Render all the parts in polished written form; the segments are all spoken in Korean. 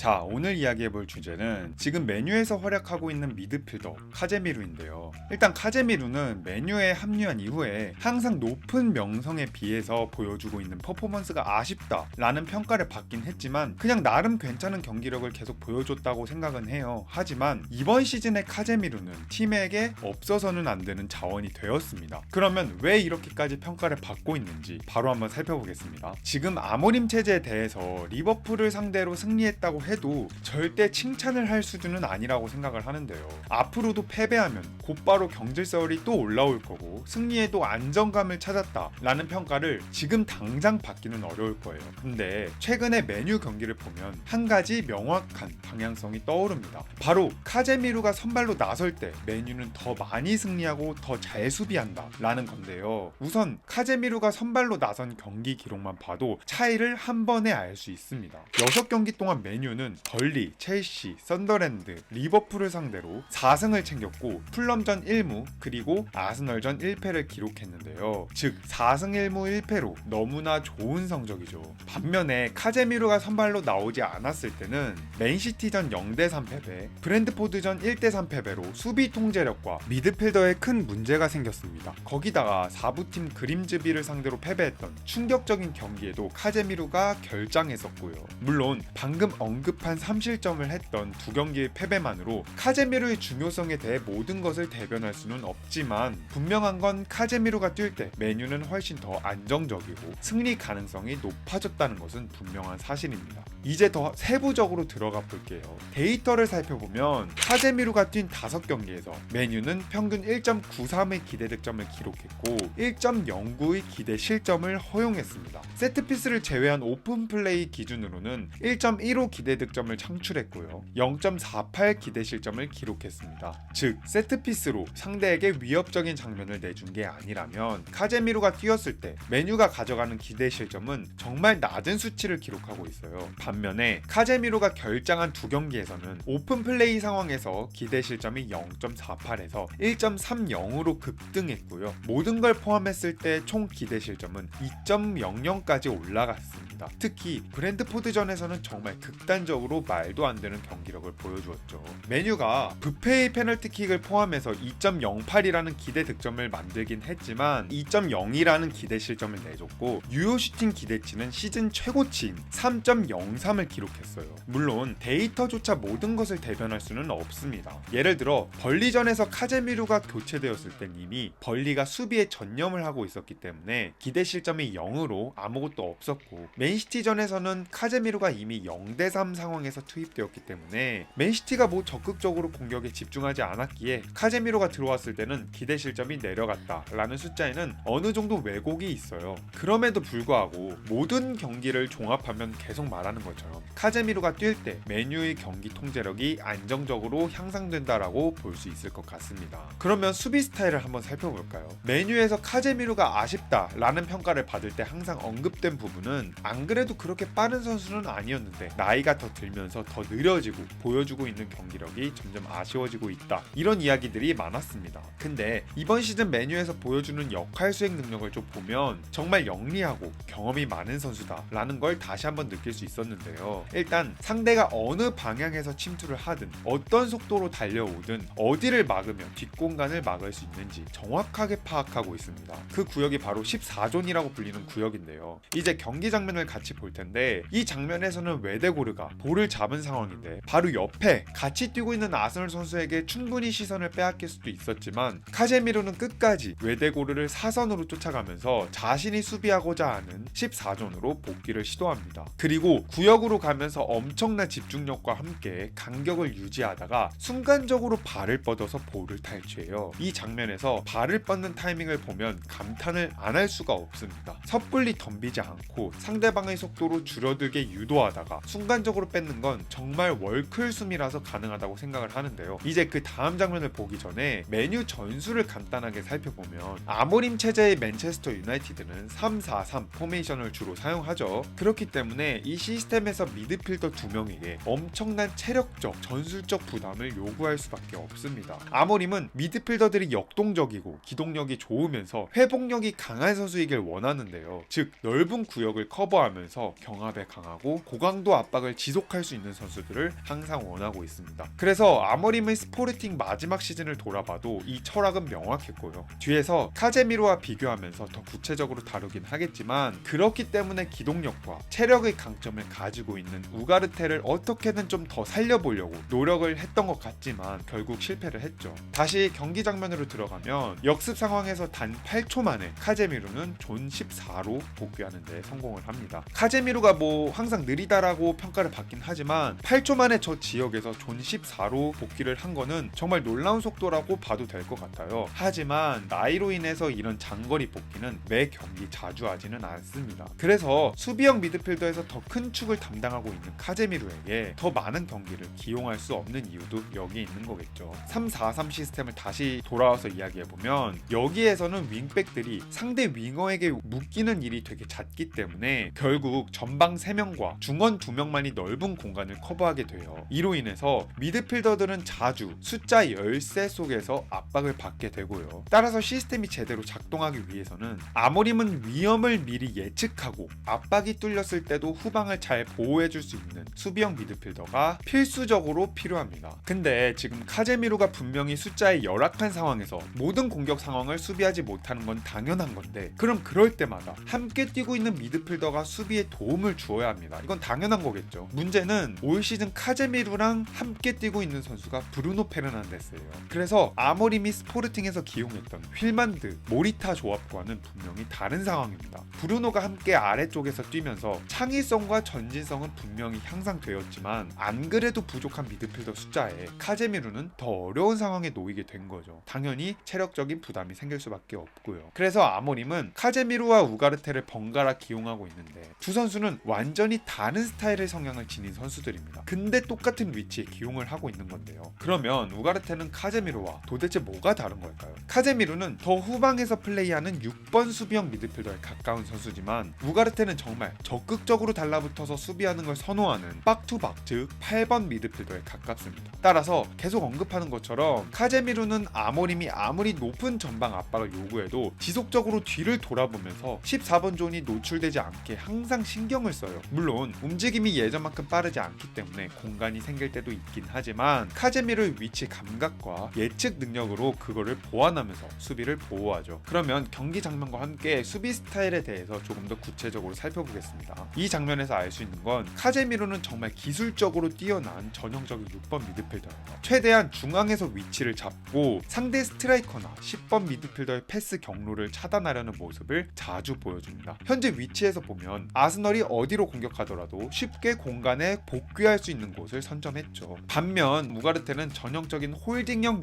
자, 오늘 이야기해볼 주제는 지금 메뉴에서 활약하고 있는 미드필더 카제미루인데요. 일단 카제미루는 메뉴에 합류한 이후에 항상 높은 명성에 비해서 보여주고 있는 퍼포먼스가 아쉽다 라는 평가를 받긴 했지만 그냥 나름 괜찮은 경기력을 계속 보여줬다고 생각은 해요. 하지만 이번 시즌의 카제미루는 팀에게 없어서는 안 되는 자원이 되었습니다. 그러면 왜 이렇게까지 평가를 받고 있는지 바로 한번 살펴보겠습니다. 지금 아모림 체제에 대해서 리버풀을 상대로 승리했다고 해도 절대 칭찬을 할 수준은 아니라고 생각을 하는데요. 앞으로도 패배하면 곧바로 경질서울이 또 올라올 거고 승리에도 안정감을 찾았다 라는 평가를 지금 당장 받기는 어려울 거예요. 근데 최근에 메뉴 경기를 보면 한 가지 명확한 방향성이 떠오릅니다. 바로 카제미루가 선발로 나설 때 메뉴는 더 많이 승리하고 더 잘 수비한다 라는 건데요. 우선 카제미루가 선발로 나선 경기 기록만 봐도 차이를 한 번에 알 수 있습니다. 6경기 동안 메뉴는 벌리, 첼시, 썬더랜드, 리버풀을 상대로 4승을 챙겼고 풀럼전 1무 그리고 아스널전 1패를 기록했는데요. 즉 4승 1무 1패로 너무나 좋은 성적이죠. 반면에 카제미루가 선발로 나오지 않았을 때는 맨시티전 0대3 패배, 브랜드포드전 1대3 패배로 수비 통제력과 미드필더에 큰 문제가 생겼습니다. 거기다가 4부팀 그림즈비를 상대로 패배했던 충격적인 경기에도 카제미루가 결장했었고요. 물론 방금 언급한 3실점을 했던 두 경기의 패배만으로 카제미루의 중요성에 대해 모든 것을 대변할 수는 없지만 분명한 건 카제미루가 뛸 때 메뉴는 훨씬 더 안정적이고 승리 가능성이 높아졌다는 것은 분명한 사실입니다. 이제 더 세부적으로 들어가 볼게요. 데이터를 살펴보면 카제미루가 뛴 5경기에서 메뉴는 평균 1.93의 기대 득점을 기록했고 1.09의 기대 실점을 허용했습니다. 세트피스를 제외한 오픈 플레이 기준으로는 1.15 기대 득점을 창출했고요. 0.48 기대 실점을 기록했습니다. 즉 세트피스로 상대에게 위협적인 장면을 내준 게 아니라면 카제미루가 뛰었을 때 메뉴가 가져가는 기대 실점은 정말 낮은 수치를 기록하고 있어요. 반면에 카제미루가 결장한 두 경기에서는 오픈 플레이 상황에서 기대 실점이 0.48에서 1.30으로 급등했고요. 모든 걸 포함했을 때 총 기대 실점은 2.00까지 올라갔습니다. 특히 브랜드포드전에서는 정말 극단적으로 말도 안 되는 경기력을 보여주었죠. 메뉴가 부페의 페널티킥을 포함해서 2.08이라는 기대 득점을 만들긴 했지만 2.0이라는 기대 실점을 내줬고 유효 슈팅 기대치는 시즌 최고치인 3.03을 기록했어요. 물론 데이터조차 모든 것을 대변할 수는 없습니다. 예를 들어 벌리전에서 카제미루가 교체되었을 땐 이미 벌리가 수비에 전념을 하고 있었기 때문에 기대 실점이 0으로 아무것도 없었고 맨시티전에서는 카제미루가 이미 0대3 상황에서 투입되었기 때문에 맨시티가 적극적으로 공격에 집중하지 않았기에 카제미루가 들어왔을 때는 기대 실점이 내려갔다 라는 숫자에는 어느 정도 왜곡이 있어요. 그럼에도 불구하고 모든 경기를 종합하면 계속 말하는 것처럼 카제미루가 뛸 때 메뉴의 경기 통제력이 안정적으로 향상된다라고 볼 수 있을 것 같습니다. 그러면 수비 스타일을 한번 살펴볼까요? 메뉴에서 카제미루가 아쉽다 라는 평가를 받을 때 항상 언급된 부분은 안 그래도 그렇게 빠른 선수는 아니었는데 나이가 더 들면서 더 느려지고 보여주고 있는 경기력이 점점 아쉬워지고 있다 이런 이야기들이 많았습니다. 근데 이번 시즌 메뉴에서 보여주는 역할 수행 능력을 좀 보면 정말 영리하고 경험이 많은 선수다 라는 걸 다시 한번 느낄 수 있었는데요. 일단 상대가 어느 방향에서 침투를 하든 어떤 속도로 달려오든 어디를 막으면 뒷공간을 막을 수 있는지 정확하게 파악하고 있습니다. 그 구역이 바로 14존이라고 불리는 구역인데요. 이제 경기 장면을 같이 볼 텐데 이 장면에서는 웨데고르가 볼을 잡은 상황인데 바로 옆에 같이 뛰고 있는 아스널 선수에게 충분히 시선을 빼앗길 수도 있었지만 카제미루는 끝까지 웨데고르를 사선으로 쫓아가면서 자신이 수비하고자 하는 14존으로 복귀를 시도합니다. 그리고 구역으로 가면서 엄청난 집중력과 함께 간격을 유지하다가 순간적으로 발을 뻗어서 볼을 탈취해요. 이 장면에서 발을 뻗는 타이밍을 보면 감탄을 안 할 수가 없습니다. 섣불리 덤비지 않고 상대방의 속도로 줄어들게 유도하다가 순간적으로 뺏는 건 정말 월클숨이라서 가능하다고 생각을 하는데요. 이제 그 다음 장면을 보기 전에 메뉴 전술을 간단하게 살펴보면 아모림 체제의 맨체스터 유나이티드는 3-4-3 포메이션을 주로 사용하죠. 그렇기 때문에 이 시스템 시스템에서 미드필더 2명에게 엄청난 체력적, 전술적 부담을 요구할 수밖에 없습니다. 아모림은 미드필더들이 역동적이고 기동력이 좋으면서 회복력이 강한 선수이길 원하는데요. 즉 넓은 구역을 커버하면서 경합에 강하고 고강도 압박을 지속할 수 있는 선수들을 항상 원하고 있습니다. 그래서 아모림의 스포르팅 마지막 시즌을 돌아봐도 이 철학은 명확했고요. 뒤에서 카제미로와 비교하면서 더 구체적으로 다루긴 하겠지만 그렇기 때문에 기동력과 체력의 강점을 가지고 있는 우가르테를 어떻게든 좀 더 살려보려고 노력을 했던 것 같지만 결국 실패를 했죠. 다시 경기 장면으로 들어가면 역습 상황에서 단 8초 만에 카제미루는 존 14로 복귀하는 데 성공을 합니다. 카제미루가 항상 느리다라고 평가를 받긴 하지만 8초 만에 저 지역에서 존 14로 복귀를 한 거는 정말 놀라운 속도라고 봐도 될 것 같아요. 하지만 나이로 인해서 이런 장거리 복귀는 매 경기 자주 하지는 않습니다. 그래서 수비형 미드필더에서 더 큰 축을 담당하고 있는 카제미루에게 더 많은 경기를 기용할 수 없는 이유도 여기 있는 거겠죠. 3-4-3 시스템을 다시 돌아와서 이야기해보면 여기에서는 윙백들이 상대 윙어에게 묶이는 일이 되게 잦기 때문에 결국 전방 3명과 중원 2명만이 넓은 공간을 커버하게 돼요. 이로 인해서 미드필더들은 자주 숫자 열세 속에서 압박을 받게 되고요. 따라서 시스템이 제대로 작동하기 위해서는 아모림은 위험을 미리 예측하고 압박이 뚫렸을 때도 후방을 잘 보호해줄 수 있는 수비형 미드필더가 필수적으로 필요합니다. 근데 지금 카제미루가 분명히 숫자에 열악한 상황에서 모든 공격 상황을 수비하지 못하는 건 당연한 건데 그럼 그럴 때마다 함께 뛰고 있는 미드필더가 수비에 도움을 주어야 합니다. 이건 당연한 거겠죠. 문제는 올 시즌 카제미루랑 함께 뛰고 있는 선수가 브루노 페르난데스예요. 그래서 아모림이 스포르팅에서 기용했던 휠만드, 모리타 조합과는 분명히 다른 상황입니다. 브루노가 함께 아래쪽에서 뛰면서 창의성과 전진성은 분명히 향상되었지만 안 그래도 부족한 미드필더 숫자에 카제미루는 더 어려운 상황에 놓이게 된 거죠. 당연히 체력적인 부담이 생길 수밖에 없고요. 그래서 아모림은 카제미루와 우가르테를 번갈아 기용하고 있는데 두 선수는 완전히 다른 스타일의 성향을 지닌 선수들입니다. 근데 똑같은 위치에 기용을 하고 있는 건데요. 그러면 우가르테는 카제미루와 도대체 뭐가 다른 걸까요? 카제미루는 더 후방에서 플레이하는 6번 수비형 미드필더에 가까운 선수지만 우가르테는 정말 적극적으로 달라붙어서 수비하는 걸 선호하는 박투박, 즉 8번 미드필더에 가깝습니다. 따라서 계속 언급하는 것처럼 카제미루는 아모림이 아무리 높은 전방 압박을 요구해도 지속적으로 뒤를 돌아보면서 14번 존이 노출되지 않게 항상 신경을 써요. 물론 움직임이 예전만큼 빠르지 않기 때문에 공간이 생길 때도 있긴 하지만 카제미루의 위치 감각과 예측 능력으로 그거를 보완하면서 수비를 보호하죠. 그러면 경기 장면과 함께 수비 스타일에 대해서 조금 더 구체적으로 살펴보겠습니다. 이 장면에서 알 수 있는 건 카제미루는 정말 기술적으로 뛰어난 전형적인 6번 미드필더예요. 최대한 중앙에서 위치를 잡고 상대 스트라이커나 10번 미드필더의 패스 경로를 차단하려는 모습을 자주 보여줍니다. 현재 위치에서 보면 아스널이 어디로 공격하더라도 쉽게 공간에 복귀할 수 있는 곳을 선점했죠. 반면 우가르테는 전형적인 홀딩형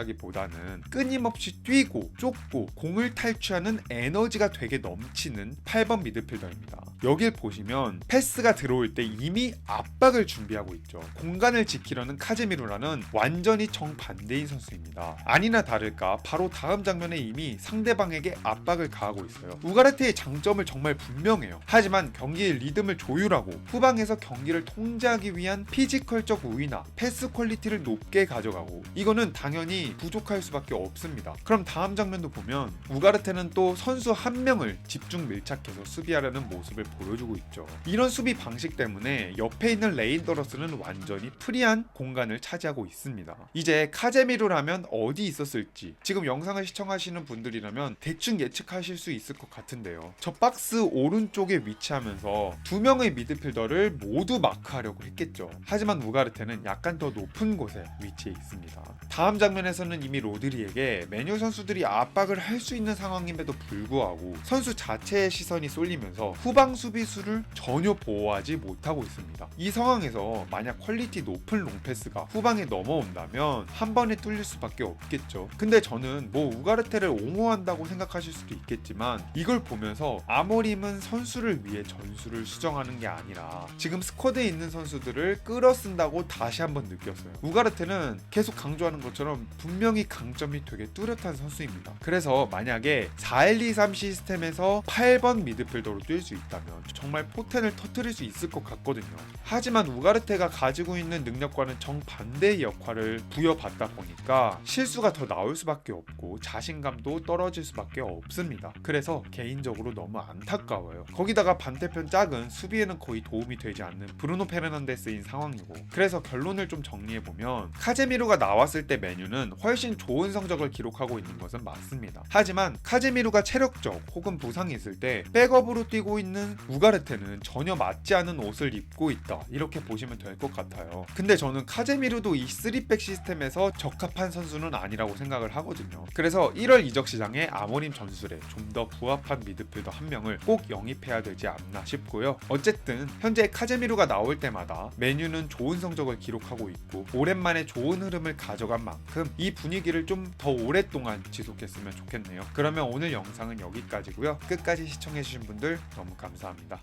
미드필더라기보다는 끊임없이 뛰고 쫓고 공을 탈취하는 에너지가 되게 넘치는 8번 미드필더입니다. 여길 보시면 패스가 들어올 때 이미 압박을 준비하고 있죠. 공간을 지키려는 카제미루라는 완전히 정반대인 선수입니다. 아니나 다를까 바로 다음 장면에 이미 상대방에게 압박을 가하고 있어요. 우가르테의 장점을 정말 분명해요. 하지만 경기의 리듬을 조율하고 후방에서 경기를 통제하기 위한 피지컬적 우위나 패스 퀄리티를 높게 가져가고 이거는 당연히 부족할 수밖에 없습니다. 그럼 다음 장면도 보면 우가르테는 또 선수 한 명을 집중 밀착해서 수비하려는 모습을 보여주고 있죠. 이런 수비 방식 때문에 옆에 있는 레인더러스는 완전히 프리한 공간을 차지하고 있습니다. 이제 카제미루라면 어디 있었을지 지금 영상을 시청하시는 분들이라면 대충 예측하실 수 있을 것 같은데요. 저 박스 오른쪽에 위치하면서 두 명의 미드필더를 모두 마크하려고 했겠죠. 하지만 우가르테는 약간 더 높은 곳에 위치해 있습니다. 다음 장면에서는 이미 로드리에게 메뉴 선수들이 압박을 할 수 있는 상황임에도 불구하고 선수 자체의 시선이 쏠리면서 후방 수비수를 전혀 보호하지 못하고 있습니다. 이 상황에서 만약 퀄리티 높은 롱패스가 후방에 넘어온다면 한 번에 뚫릴 수밖에 없겠죠. 근데 저는 우가르테를 옹호한다고 생각하실 수도 있겠지만 이걸 보면서 아모림은 선수를 위해 전술을 수정하는 게 아니라 지금 스쿼드에 있는 선수들을 끌어쓴다고 다시 한번 느꼈어요. 우가르테는 계속 강조하는 것처럼 분명히 강점이 되게 뚜렷한 선수입니다. 그래서 만약에 4-1-2-3 시스템에서 8번 미드필더로 뛸 수 있다면 정말 포텐을 터뜨릴 노릴 수 있을 것 같거든요. 하지만 우가르테가 가지고 있는 능력과는 정반대의 역할을 부여받다 보니까 실수가 더 나올 수밖에 없고 자신감도 떨어질 수밖에 없습니다. 그래서 개인적으로 너무 안타까워요. 거기다가 반대편 짝은 수비에는 거의 도움이 되지 않는 브루노 페르난데스인 상황이고, 그래서 결론을 좀 정리해보면 카제미루가 나왔을 때 메뉴는 훨씬 좋은 성적을 기록하고 있는 것은 맞습니다. 하지만 카제미루가 체력적 혹은 부상이 있을 때 백업으로 뛰고 있는 우가르테는 전혀 맞지 않은 옷을 입고 있다, 이렇게 보시면 될 것 같아요. 근데 저는 카제미루도 이 3백 시스템에서 적합한 선수는 아니라고 생각을 하거든요. 그래서 1월 이적 시장에 아모림 전술에 좀 더 부합한 미드필더 한 명을 꼭 영입해야 되지 않나 싶고요. 어쨌든 현재 카제미루가 나올 때마다 메뉴는 좋은 성적을 기록하고 있고 오랜만에 좋은 흐름을 가져간 만큼 이 분위기를 좀 더 오랫동안 지속했으면 좋겠네요. 그러면 오늘 영상은 여기까지고요. 끝까지 시청해주신 분들 너무 감사합니다.